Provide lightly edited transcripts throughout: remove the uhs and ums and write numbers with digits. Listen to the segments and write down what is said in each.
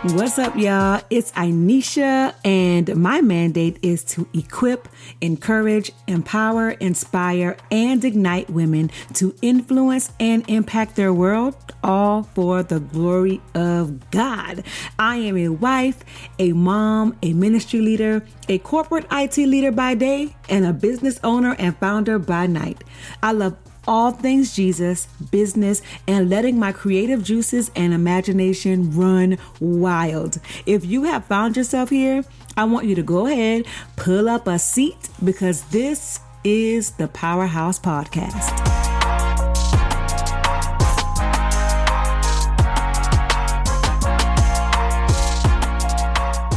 What's up, y'all? It's Anisha, and my mandate is to equip, encourage, empower, inspire, and ignite women to influence and impact their world, all for the glory of God. I am a wife, a mom, a ministry leader, a corporate IT leader by day, and a business owner and founder by night. I love all things Jesus, business, and letting my creative juices and imagination run wild. If you have found yourself here, I want you to go ahead, pull up a seat, because this is the PowHerhouse Podcast.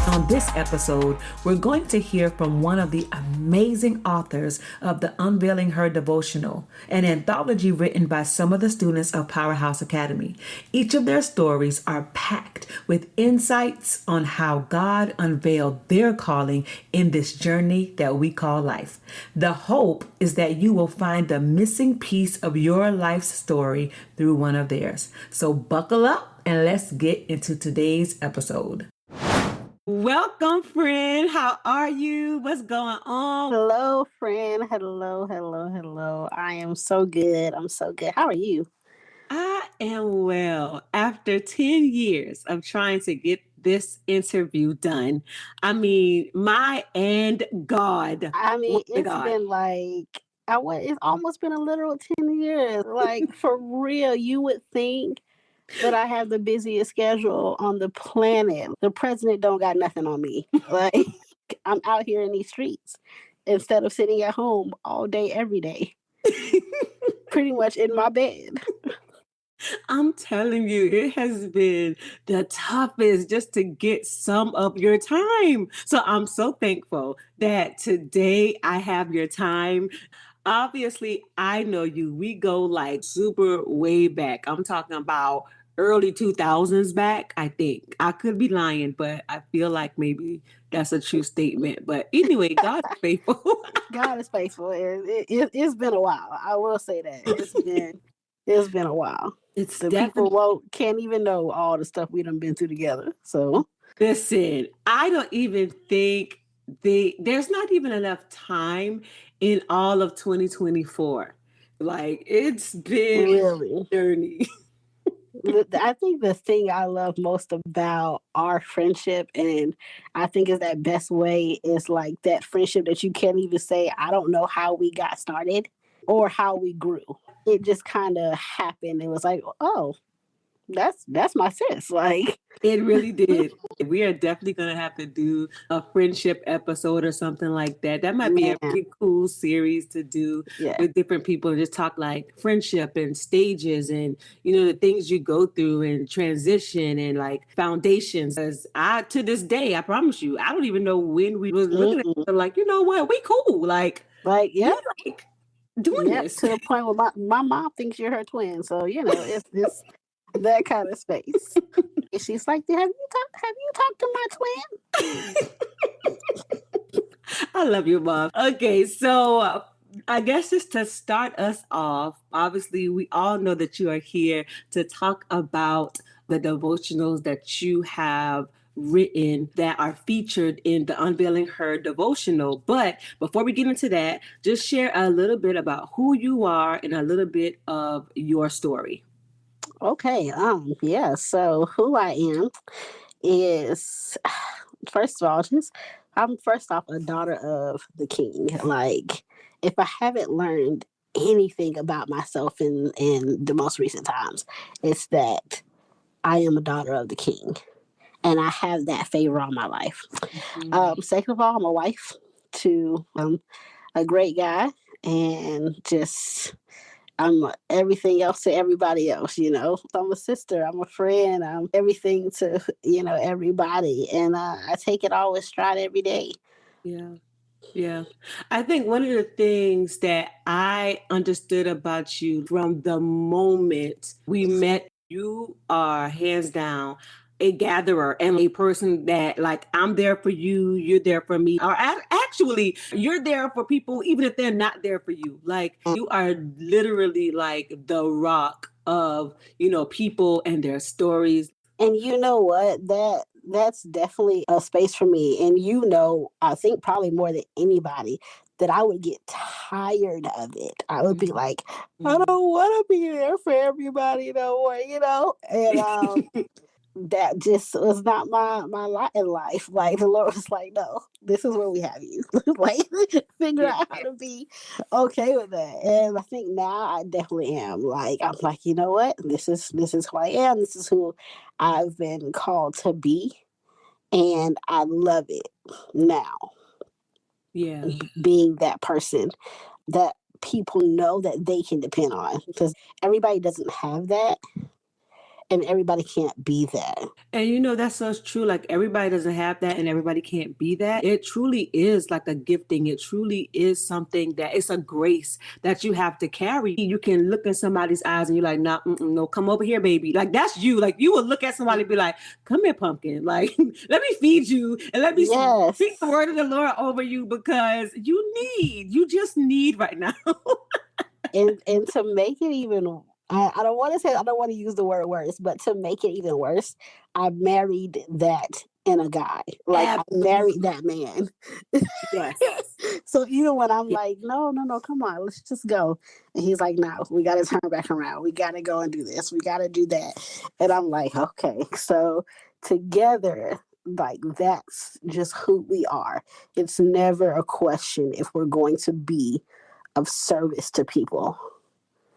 On this episode, we're going to hear from one of the amazing authors of the Unveiling Her Devotional, an anthology written by some of the students of PowHerhouse Academy. Each of their stories are packed with insights on how God unveiled their calling in this journey that we call life. The hope is that you will find the missing piece of your life's story through one of theirs. So buckle up and let's get into today's episode. Welcome, friend. How are you? What's going on? Hello, friend. Hello. I am so good. I'm so good. How are you? I am well. After 10 years of trying to get this interview done, my and God. It's been it's almost been a literal 10 years. Like, for real, you would think that I have the busiest schedule on the planet. The president don't got nothing on me. Like, I'm out here in these streets instead of sitting at home all day, every day, pretty much in my bed. I'm telling you, it has been the toughest just to get some of your time. So I'm so thankful that today I have your time. Obviously, I know you. We go like super way back. I'm talking about early 2000s back, I think. I could be lying, but I feel like maybe that's a true statement. But anyway, God's faithful. God is faithful. It's been a while. I will say that. It's been a while. It's The definitely people can't even know all the stuff we done been through together. So Listen, I don't even think there's not even enough time in all of 2024. Like, it's been really, a journey. I think the thing I love most about our friendship, and I think is that best way, is like that friendship that you can't even say, I don't know how we got started or how we grew. It just kind of happened. It was like, oh, that's my sis. Like, It really did. We are definitely going to have to do a friendship episode or something like that. That might be a man, pretty cool series to do yeah. with different people and just talk like friendship and stages and, the things you go through and transition and like foundations. As to this day, I promise you, I don't even know when we was looking at it, like, you know what, we cool. Like yeah. we like doing this. To the point where my mom thinks you're her twin. So, it's that kind of space. And she's like, have you talked to my twin? I love you, Mom. Okay, so I guess just to start us off, obviously we all know that you are here to talk about the devotionals that you have written that are featured in the Unveiling Her devotional. But before we get into that, just share a little bit about who you are and a little bit of your story. Okay. Yeah. So who I am is, first of all, I'm first off a daughter of the King. Like, if I haven't learned anything about myself in the most recent times, it's that I am a daughter of the King, and I have that favor on my life. Mm-hmm. Second of all, I'm a wife to a great guy, and just I'm everything else to everybody else, I'm a sister, I'm a friend, I'm everything to, everybody. And I take it all with stride every day. Yeah. I think one of the things that I understood about you from the moment we met, you are hands down a gatherer and a person that, like, I'm there for you, you're there for me, or actually you're there for people even if they're not there for you. Like, you are literally like the rock of, people and their stories. And you know what? that's definitely a space for me. And I think probably more than anybody, that I would get tired of it. I would be like, I don't want to be there for everybody no more, And that just was not my lot in life. Like the Lord was like, no, this is where we have you. Like figure out how to be okay with that. And I think now I definitely am. Like I'm like, you know what? This is who I am. This is who I've been called to be. And I love it now. Yeah. Being that person that people know that they can depend on. Because everybody doesn't have that. And everybody can't be that. And that's so true. Like everybody doesn't have that and everybody can't be that. It truly is like a gifting. It truly is something that it's a grace that you have to carry. You can look in somebody's eyes and you're like, nah, no, come over here, baby. Like that's you. Like you would look at somebody and be like, come here, pumpkin. Like, let me feed you and let me speak the word of the Lord over you because you just need right now. and to make it even I don't want to use the word worse, but to make it even worse, I married that in a guy. Like I married that man. Yes. So even when I'm like, no, come on, let's just go. And he's like, no, we got to turn back around. We got to go and do this. We got to do that. And I'm like, okay. So together, like that's just who we are. It's never a question if we're going to be of service to people.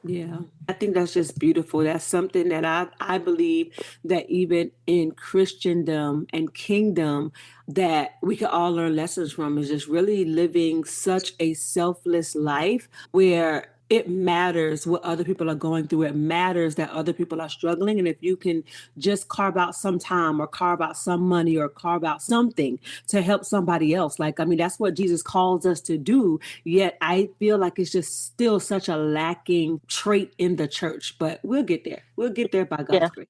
Yeah, I think that's just beautiful. That's something that I believe that even in Christendom and kingdom that we can all learn lessons from is just really living such a selfless life where it matters what other people are going through. It matters that other people are struggling. And if you can just carve out some time or carve out some money or carve out something to help somebody else. Like, I mean, that's what Jesus calls us to do. Yet I feel like it's just still such a lacking trait in the church, but we'll get there. We'll get there by God's grace.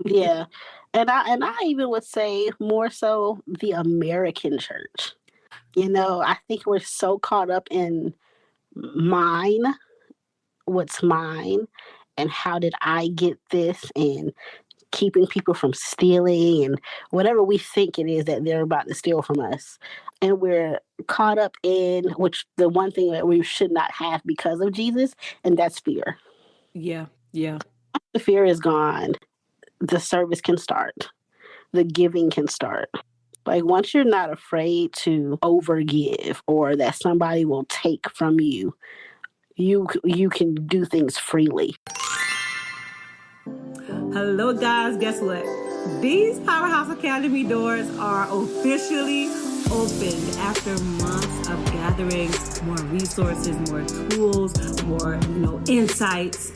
Yeah. And I even would say more so the American church. I think we're so caught up in what's mine, and how did I get this, and keeping people from stealing and whatever we think it is that they're about to steal from us. And we're caught up in the one thing that we should not have because of Jesus, and that's fear. Yeah. Yeah. The fear is gone. The service can start. The giving can start. Like once you're not afraid to overgive or that somebody will take from you, you can do things freely. Hello guys, guess what? These PowHerhouse Academy doors are officially opened after months of gathering more resources, more tools, more insights.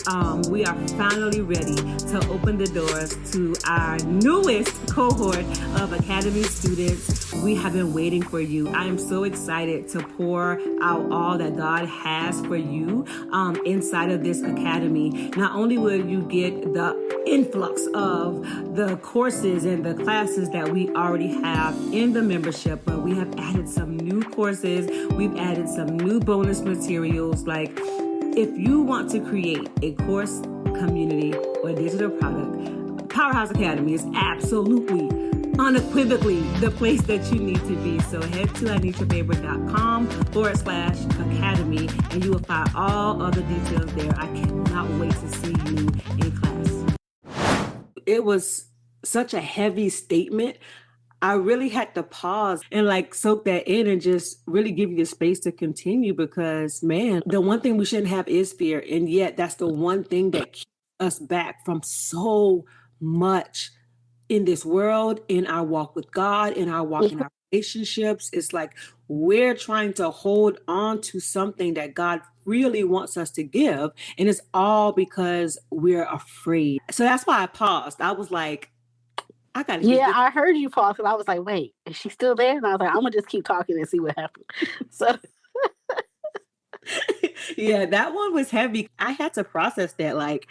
We are finally ready to open the doors to our newest cohort of Academy students. We have been waiting for you. I am so excited to pour out all that God has for you inside of this Academy. Not only will you get the influx of the courses and the classes that we already have in the membership, but we have added some new courses. We've added some new bonus materials. Like if you want to create a course, community, or digital product, PowHerhouse Academy is absolutely, unequivocally the place that you need to be. So head to anishafaber.com/academy and you will find all other details there. I cannot wait to see you in class. It was such a heavy statement. I really had to pause and soak that in and just really give you the space to continue because, man, the one thing we shouldn't have is fear. And yet that's the one thing that keeps us back from so much in this world, in our walk with God, in our walk in our relationships. It's like we're trying to hold on to something that God really wants us to give. And it's all because we're afraid. So that's why I paused. I was like, I gotta get this. I heard you pause because I was like, wait, is she still there? And I was like, I'm gonna just keep talking and see what happens. So yeah, that one was heavy. I had to process that. Like,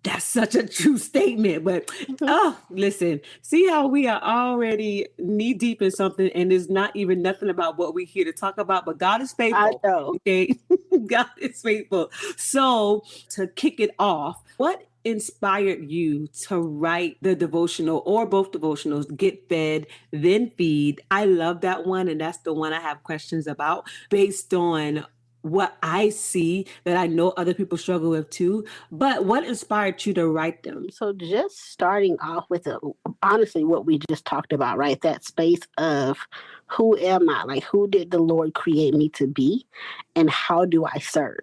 That's such a true statement. But Mhm. listen, see how we are already knee deep in something and it's not even nothing about what we're here to talk about, but God is I faithful. know. Okay. God is faithful. So to kick it off, what inspired you to write the devotional or both devotionals, Get Fed, Then Feed? I love that one. And that's the one I have questions about based on what I see that I know other people struggle with too. But what inspired you to write them? So just starting off with honestly what we just talked about, right? That space of who am I? Like who did the Lord create me to be and how do I serve?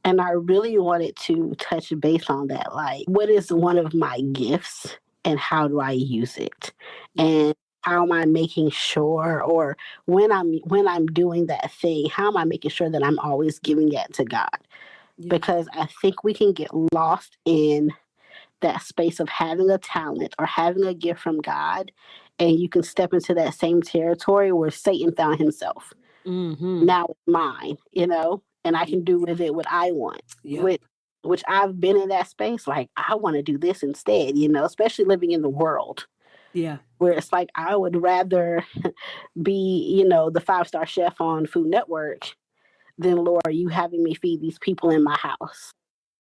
And I really wanted to touch base on that. Like, what is one of my gifts and how do I use it? And how am I making sure, or when I'm doing that thing, how am I making sure that I'm always giving that to God? Yeah. Because I think we can get lost in that space of having a talent or having a gift from God, and you can step into that same territory where Satan found himself. Mm-hmm. Now it's mine, and I can do with it what I want. Yep. Which I've been in that space, like I want to do this instead, especially living in the world Yeah. where it's like I would rather be, the 5-star chef on Food Network than Lord, you having me feed these people in my house.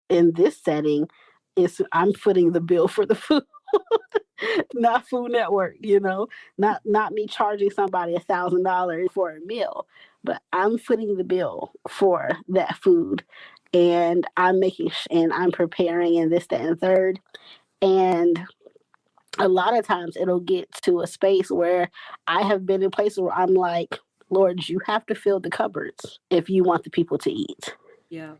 In this setting, I'm footing the bill for the food. Not Food Network, not me charging somebody $1,000 for a meal, but I'm footing the bill for that food, and and I'm preparing and this, that, and third, and a lot of times it'll get to a space where I have been in places where I'm like, Lord, you have to fill the cupboards if you want the people to eat. Yeah.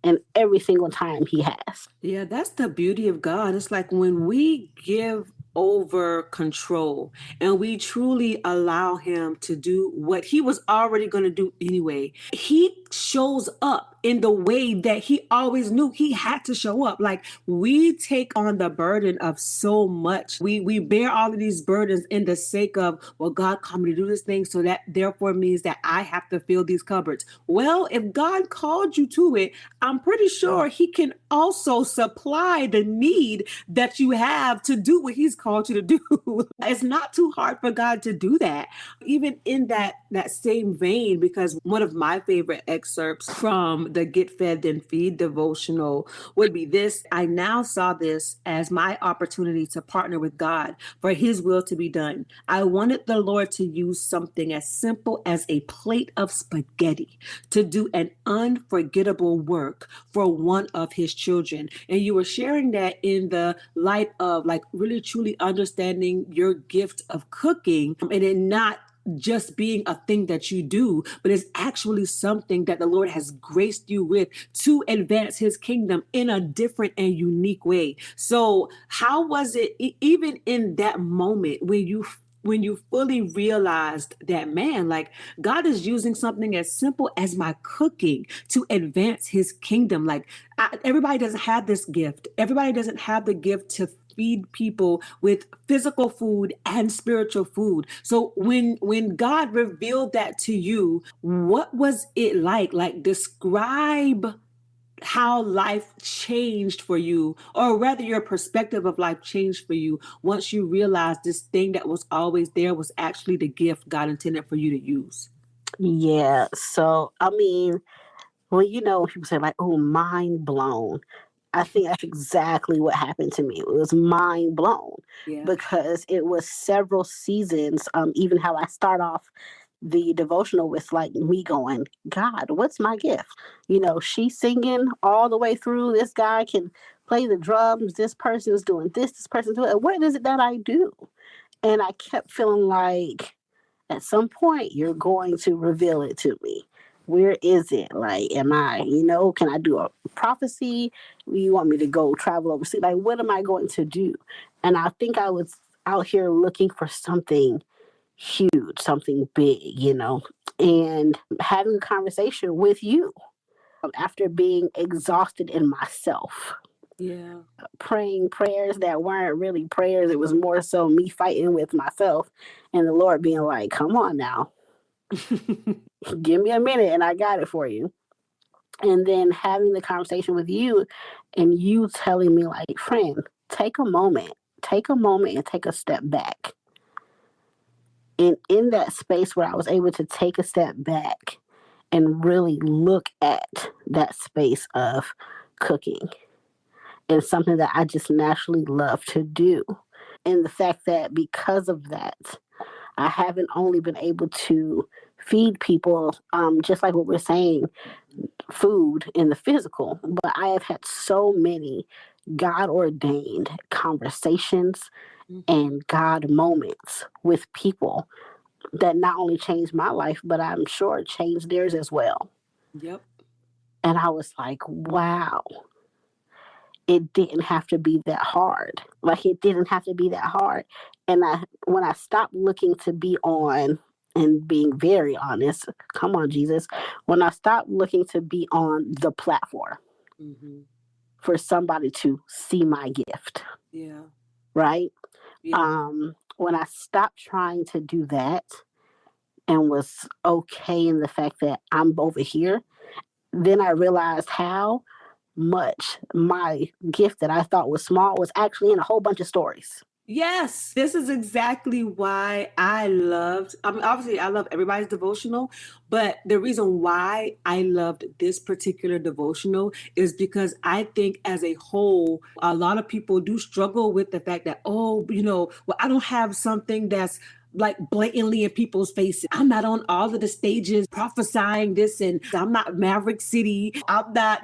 And every single time he has. Yeah, that's the beauty of God. It's like when we give over control and we truly allow him to do what he was already going to do anyway, he shows up in the way that he always knew he had to show up. Like we take on the burden of so much. We bear all of these burdens in the sake of, well, God called me to do this thing, so that therefore means that I have to fill these cupboards. Well, if God called you to it, I'm pretty sure he can also supply the need that you have to do what he's called you to do. It's not too hard for God to do that. Even in that same vein, because one of my favorite excerpts from the Get Fed Then Feed devotional would be this: I now saw this as my opportunity to partner with God for his will to be done. I wanted the Lord to use something as simple as a plate of spaghetti to do an unforgettable work for one of his children. And you were sharing that in the light of like really truly understanding your gift of cooking and it not just being a thing that you do, but it's actually something that the Lord has graced you with to advance his kingdom in a different and unique way. So how was it, even in that moment when you fully realized that, man, like God is using something as simple as my cooking to advance his kingdom? Like everybody doesn't have this gift. Everybody doesn't have the gift to feed people with physical food and spiritual food. So when God revealed that to you, what was it like? Like describe how life changed for you, or rather your perspective of life changed for you once you realized this thing that was always there was actually the gift God intended for you to use. Yeah. So, I mean, well, people say like, oh, mind blown. I think that's exactly what happened to me. It was mind blown Yeah. because it was several seasons. Even how I start off the devotional with like me going, God, what's my gift? She's singing all the way through. This guy can play the drums. This person is doing this. This person's doing it. What is it that I do? And I kept feeling like at some point you're going to reveal it to me. Where is it? Like, can I do a prophecy? You want me to go travel overseas? Like, what am I going to do? And I think I was out here looking for something huge, something big, and having a conversation with you after being exhausted in myself. Yeah. Praying prayers that weren't really prayers. It was more so me fighting with myself and the Lord being like, come on now, give me a minute and I got it for you. And then having the conversation with you and you telling me like, friend, take a moment and take a step back. And in that space where I was able to take a step back and really look at that space of cooking and something that I just naturally love to do. And the fact that because of that, I haven't only been able to feed people, just like what we're saying, food in the physical, but I have had so many God ordained conversations and God moments with people that not only changed my life, but I'm sure it changed theirs as well. Yep. And I was like, wow, it didn't have to be that hard. Like, it didn't have to be that hard. And when I stopped looking to be on, and being very honest, come on, Jesus, when I stopped looking to be on the platform for somebody to see my gift. Yeah. Right? Yeah. When I stopped trying to do that and was okay in the fact that I'm over here, then I realized how much my gift that I thought was small was actually in a whole bunch of stories. Yes, this is exactly why I loved, obviously I love everybody's devotional, but the reason why I loved this particular devotional is because I think as a whole, a lot of people do struggle with the fact that, oh, well, I don't have something that's like blatantly in people's faces. I'm not on all of the stages prophesying this, and I'm not Maverick City. I'm not,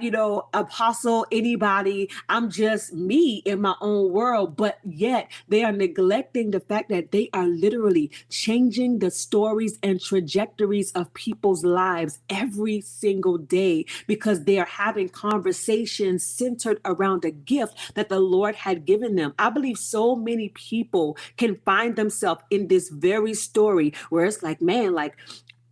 apostle anybody. I'm just me in my own world. But yet they are neglecting the fact that they are literally changing the stories and trajectories of people's lives every single day because they are having conversations centered around a gift that the Lord had given them. I believe so many people can find themselves in this very story where it's like, man, like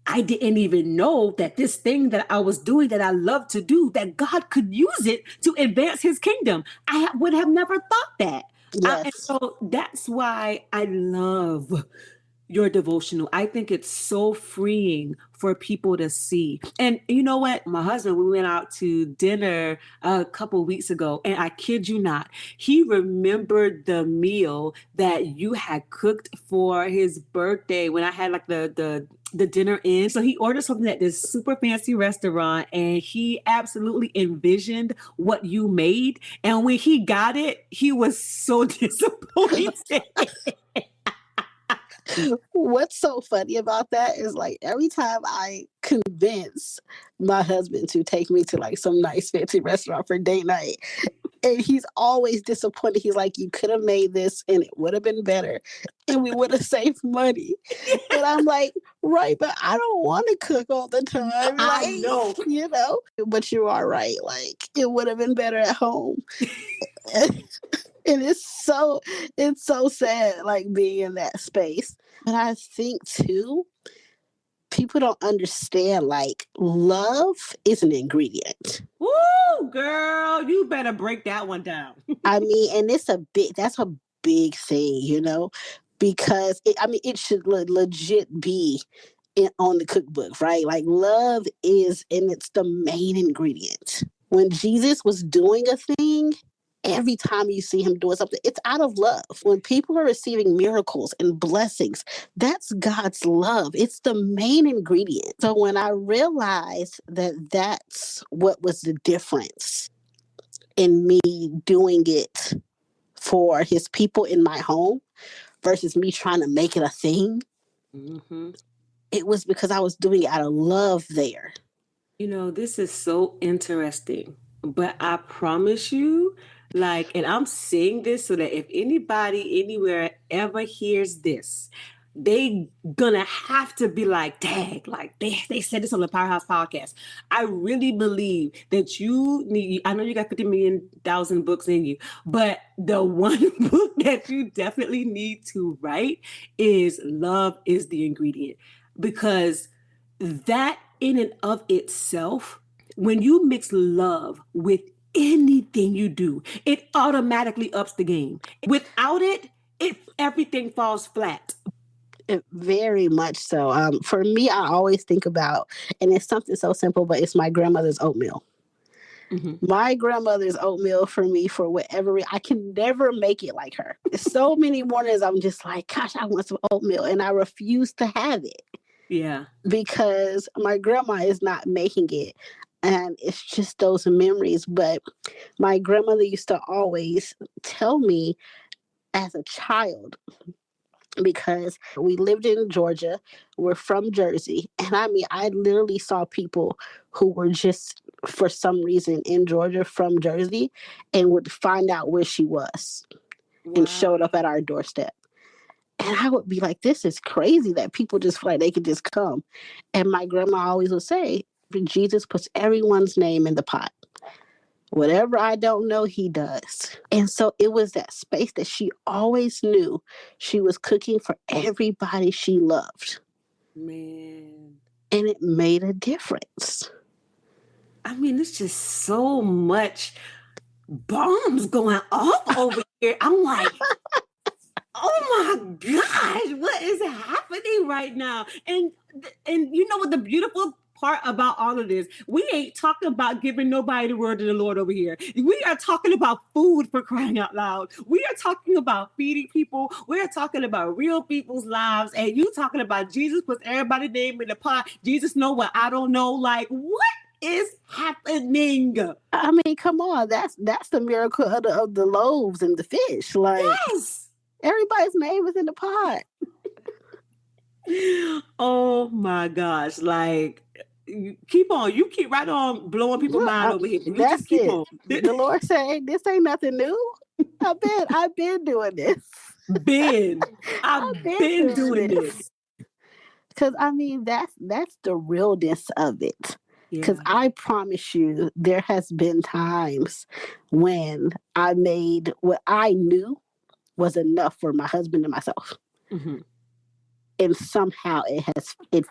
I didn't even know that this thing that I was doing that I love to do, that God could use it to advance his kingdom. I would have never thought that. Yes. And so that's why I love your devotional. I think it's so freeing for people to see. And you know what? My husband, we went out to dinner a couple weeks ago, and I kid you not, he remembered the meal that you had cooked for his birthday when I had like the dinner in. So he ordered something at this super fancy restaurant, and he absolutely envisioned what you made. And when he got it, he was so disappointed. What's so funny about that is like every time I convince my husband to take me to like some nice fancy restaurant for date night, and he's always disappointed. He's like, you could have made this and it would have been better and we would have saved money. And I'm like, right, but I don't want to cook all the time. I know. But you are right. Like, it would have been better at home. And it's so sad, like, being in that space. But I think too, people don't understand, like, love is an ingredient. Woo, girl, you better break that one down. I mean, and that's a big thing, because it should legit be on the cookbook, right? Like, love is, and it's the main ingredient. When Jesus was doing a thing, every time you see him doing something, it's out of love. When people are receiving miracles and blessings, that's God's love. It's the main ingredient. So when I realized that that's what was the difference in me doing it for his people in my home versus me trying to make it a thing, it was because I was doing it out of love there. This is so interesting, but I promise you, and I'm saying this so that if anybody anywhere ever hears this, they gonna have to be like, dang, like they said this on the PowHerhouse Podcast. I really believe that you need, I know you got 50 million thousand books in you, but the one book that you definitely need to write is Love is the Ingredient. Because that in and of itself, when you mix love with anything you do, it automatically ups the game. Without it, everything falls flat. Very much so. For me, I always think about, and it's something so simple, but it's my grandmother's oatmeal. My grandmother's oatmeal for me, for whatever reason, I can never make it like her. So many mornings I'm just like, gosh, I want some oatmeal, and I refuse to have it. Yeah. Because my grandma is not making it. And it's just those memories. But my grandmother used to always tell me as a child, because we lived in Georgia, we're from Jersey. And I mean, I literally saw people who were just, for some reason, in Georgia from Jersey, and would find out where she was and showed up at our doorstep. And I would be like, this is crazy that people just feel like they could just come. And my grandma always would say, Jesus puts everyone's name in the pot. Whatever I don't know, he does. And so it was that space that she always knew she was cooking for everybody she loved. Man. And it made a difference. I mean, it's just so much bombs going off over here. I'm like, oh my gosh, what is happening right now? And you know what the beautiful part about all of this? We ain't talking about giving nobody the word of the Lord over here. We are talking about food, for crying out loud. We are talking about feeding people. We are talking about real people's lives. And you talking about Jesus puts everybody's name in the pot. Jesus know what I don't know. Like, what is happening? I mean, come on. That's the miracle of the loaves and the fish. Like, yes. Everybody's name is in the pot. Oh my gosh. Like, you keep right on blowing people's mind over here. You That's just keep it. on. The Lord saying, this ain't nothing new. I've been doing this. I've been doing this. Because I mean, that's the realness of it. Because I promise you, there has been times when I made what I knew was enough for my husband and myself. Mm-hmm. And somehow it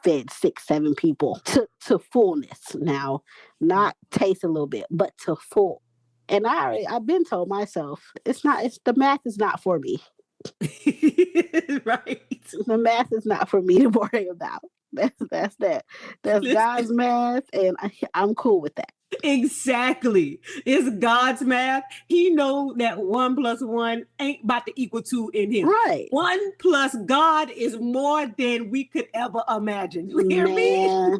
fed 6-7 people to fullness. Now, not taste a little bit, but to full. And I've been told myself, the math is not for me. Right. The math is not for me to worry about. That's that. That's God's math, and I'm cool with that. Exactly. It's God's math. He know that 1 + 1 ain't about to equal 2 in him. Right. 1 plus God is more than we could ever imagine. You hear me?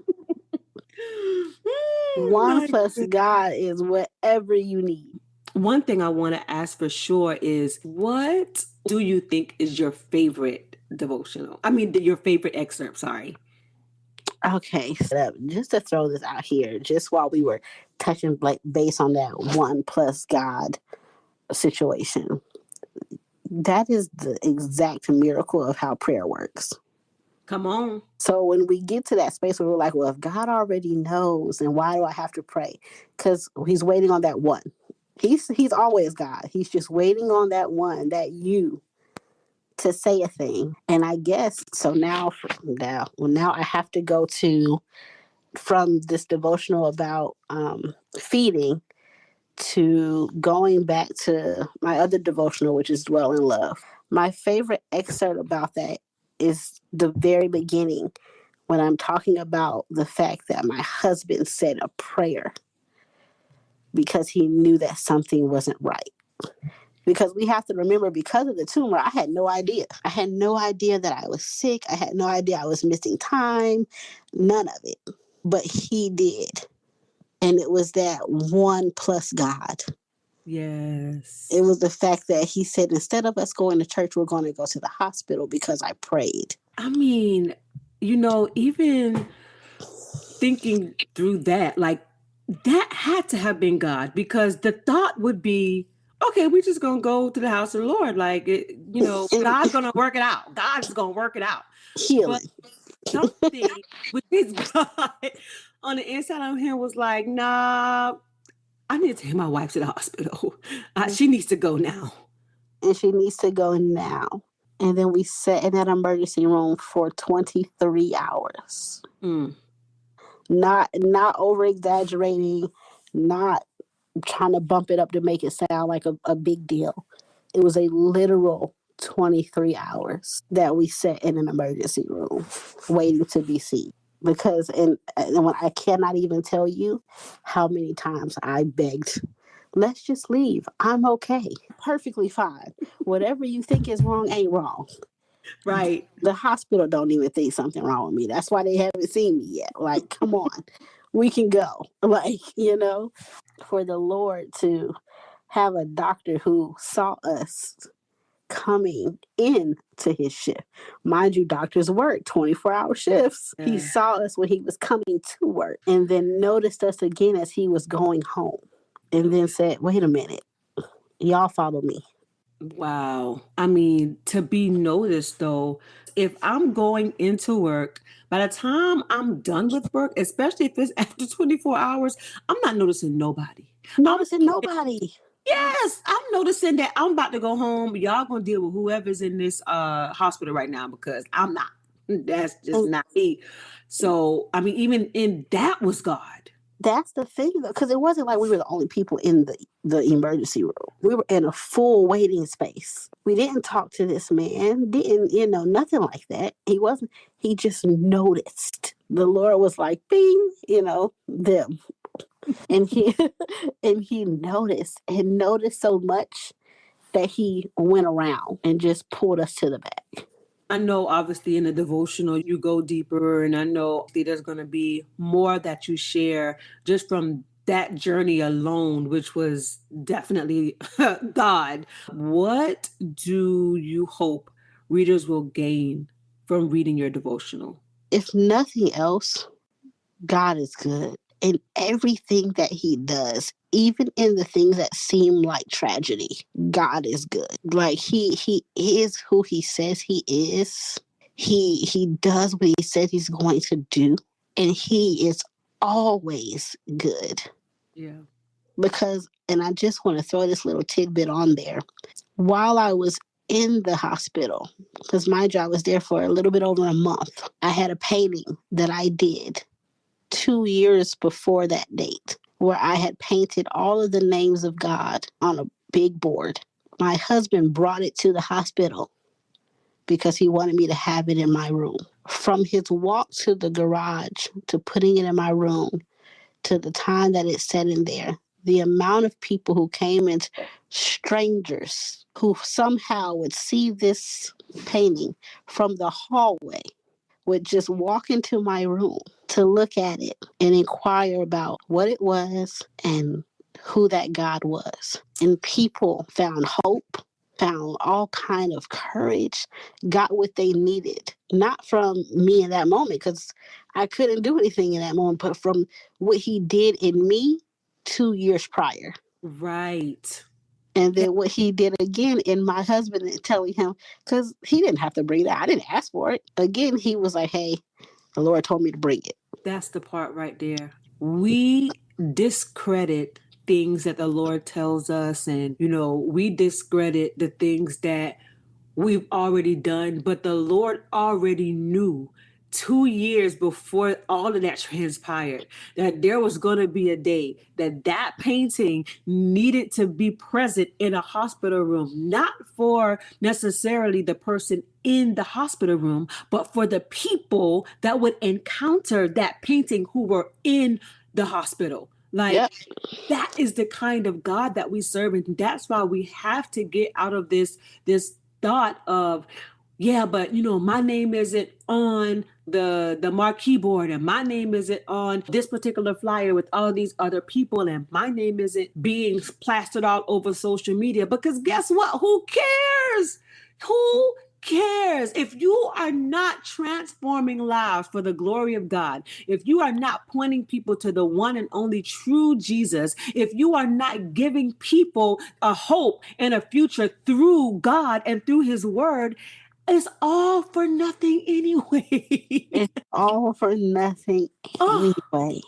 1 plus God is whatever you need. One thing I want to ask for sure is, what do you think is your favorite devotional? I mean, your favorite excerpt, sorry. Okay, so just to throw this out here, just while we were touching base on that 1 plus God situation, that is the exact miracle of how prayer works. Come on. So when we get to that space where we're like, well, if God already knows, then why do I have to pray? Because he's waiting on that one. He's always God. He's just waiting on that one, that you, to say a thing. And I guess, so now I have to go from this devotional about feeding to going back to my other devotional, which is Dwell in Love. My favorite excerpt about that is the very beginning, when I'm talking about the fact that my husband said a prayer because he knew that something wasn't right. Because we have to remember, because of the tumor, I had no idea. I had no idea that I was sick. I had no idea I was missing time. None of it. But he did. And it was that 1 plus God. Yes. It was the fact that he said, instead of us going to church, we're going to go to the hospital because I prayed. I mean, even thinking through that, like, that had to have been God, because the thought would be, okay, we're just going to go to the house of the Lord. Like, God's going to work it out. God's going to work it out. Healing. But something with his God on the inside of him was like, nah, I need to take my wife to the hospital. She needs to go now. And she needs to go now. And then we sat in that emergency room for 23 hours. Mm. Not over-exaggerating, not trying to bump it up to make it sound like a big deal. It was a literal 23 hours that we sat in an emergency room waiting to be seen. because when I cannot even tell you how many times I begged, let's just leave. I'm okay. Perfectly fine. Whatever you think is wrong ain't wrong. Right. The hospital don't even think something wrong with me. That's why they haven't seen me yet. Like, come on. We can go. Like, for the Lord to have a doctor who saw us coming in to his shift. Mind you, doctors work 24-hour shifts. Yeah. He saw us when he was coming to work and then noticed us again as he was going home and then said, wait a minute, y'all follow me. Wow. I mean, to be noticed though, if I'm going into work, by the time I'm done with work, especially if it's after 24 hours, I'm not noticing nobody. Nobody. Yes, I'm noticing that I'm about to go home. Y'all gonna deal with whoever's in this hospital right now because I'm not. That's just not me. So, I mean, even in that was God. That's the thing, though, because it wasn't like we were the only people in the emergency room. We were in a full waiting space. We didn't talk to this man, nothing like that. He just noticed. The Lord was like, bing, them. And he and he noticed so much that he went around and just pulled us to the back. I know obviously in the devotional you go deeper, and I know there's going to be more that you share just from that journey alone, which was definitely God. What do you hope readers will gain from reading your devotional? If nothing else, God is good. In everything that he does, even in the things that seem like tragedy, God is good. Like he is who he says he is. He does what he said he's going to do, and he is always good. Yeah. Because, and I just want to throw this little tidbit on there. While I was in the hospital, because my job was there for a little bit over a month, I had a painting that I did 2 years before that date, where I had painted all of the names of God on a big board. My husband brought it to the hospital because he wanted me to have it in my room. From his walk to the garage to putting it in my room to the time that it sat in there, the amount of people who came in, strangers who somehow would see this painting from the hallway, would just walk into my room to look at it and inquire about what it was and who that God was. And people found hope, found all kind of courage, got what they needed. Not from me in that moment, because I couldn't do anything in that moment, but from what he did in me 2 years prior. Right. And then what he did again in my husband and telling him, because he didn't have to bring that. I didn't ask for it. Again, he was like, hey, the Lord told me to bring it. That's the part right there. We discredit things that the Lord tells us, and, we discredit the things that we've already done, but the Lord already knew 2 years before all of that transpired that there was going to be a day that painting needed to be present in a hospital room, not for necessarily the person in the hospital room, but for the people that would encounter that painting who were in the hospital. Like, that is the kind of God that we serve, and that's why we have to get out of this thought of, yeah, but my name isn't on the marquee board, and my name isn't on this particular flyer with all these other people, and my name isn't being plastered all over social media, because guess what? Who cares? Who cares? If you are not transforming lives for the glory of God, if you are not pointing people to the one and only true Jesus, if you are not giving people a hope and a future through God and through his word, it's all for nothing anyway. It's all for nothing anyway.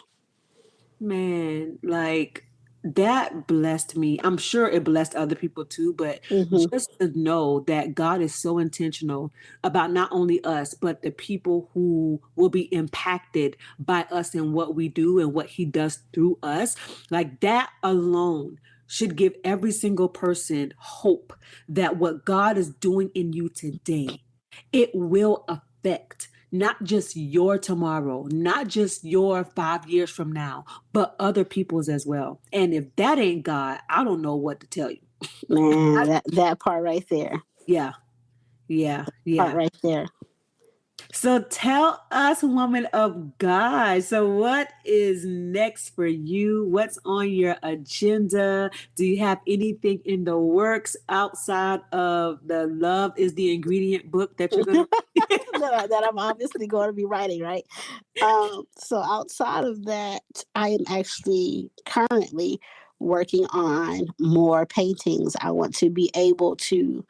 Man, like, that blessed me. I'm sure it blessed other people too, but just to know that God is so intentional about not only us, but the people who will be impacted by us and what we do and what he does through us, like that alone should give every single person hope that what God is doing in you today, it will affect not just your tomorrow, not just your 5 years from now, but other people's as well. And if that ain't God, I don't know what to tell you. Man, that part right there. Yeah, Part right there. So tell us, woman of God. So what is next for you? What's on your agenda? Do you have anything in the works outside of the Love is the Ingredient book that you're going to that I'm obviously going to be writing, right? So outside of that, I am actually currently working on more paintings. I want to be able to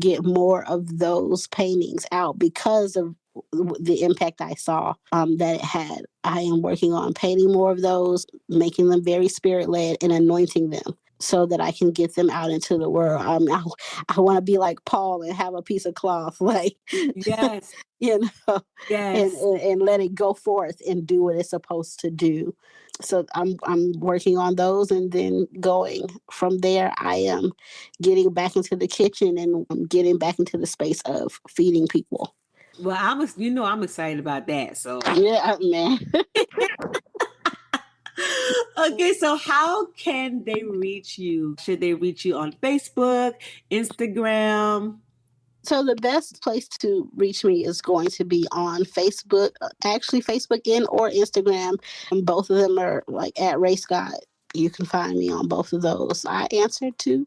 get more of those paintings out because of the impact I saw that it had. I am working on painting more of those, making them very spirit-led and anointing them so that I can get them out into the world. I want to be like Paul and have a piece of cloth, like, Yes. Yes. And let it go forth and do what it's supposed to do. So I'm working on those, and then going from there, I am getting back into the kitchen and I'm getting back into the space of feeding people. Well, I'm excited about that. So yeah, man. Okay, so how can they reach you? Should they reach you on Facebook, Instagram? So the best place to reach me is going to be on Facebook, actually Facebook and or Instagram. And both of them are like at Ray Scott. You can find me on both of those. I answer to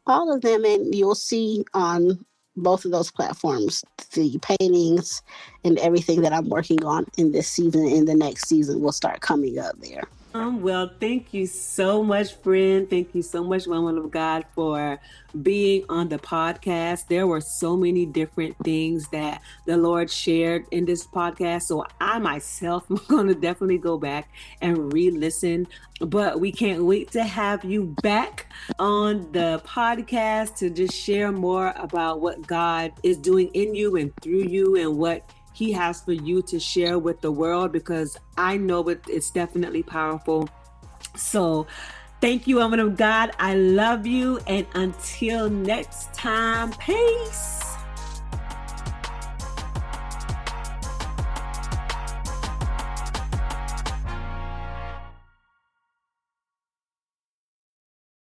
all of them, and you'll see on both of those platforms the paintings and everything that I'm working on in this season. In the next season will start coming up there. Well, thank you so much, friend. Thank you so much, woman of God, for being on the podcast. There were so many different things that the Lord shared in this podcast. So I myself am going to definitely go back and re-listen. But we can't wait to have you back on the podcast to just share more about what God is doing in you and through you and what He has for you to share with the world, because I know it's definitely powerful. So thank you, woman of God. I love you. And until next time, peace.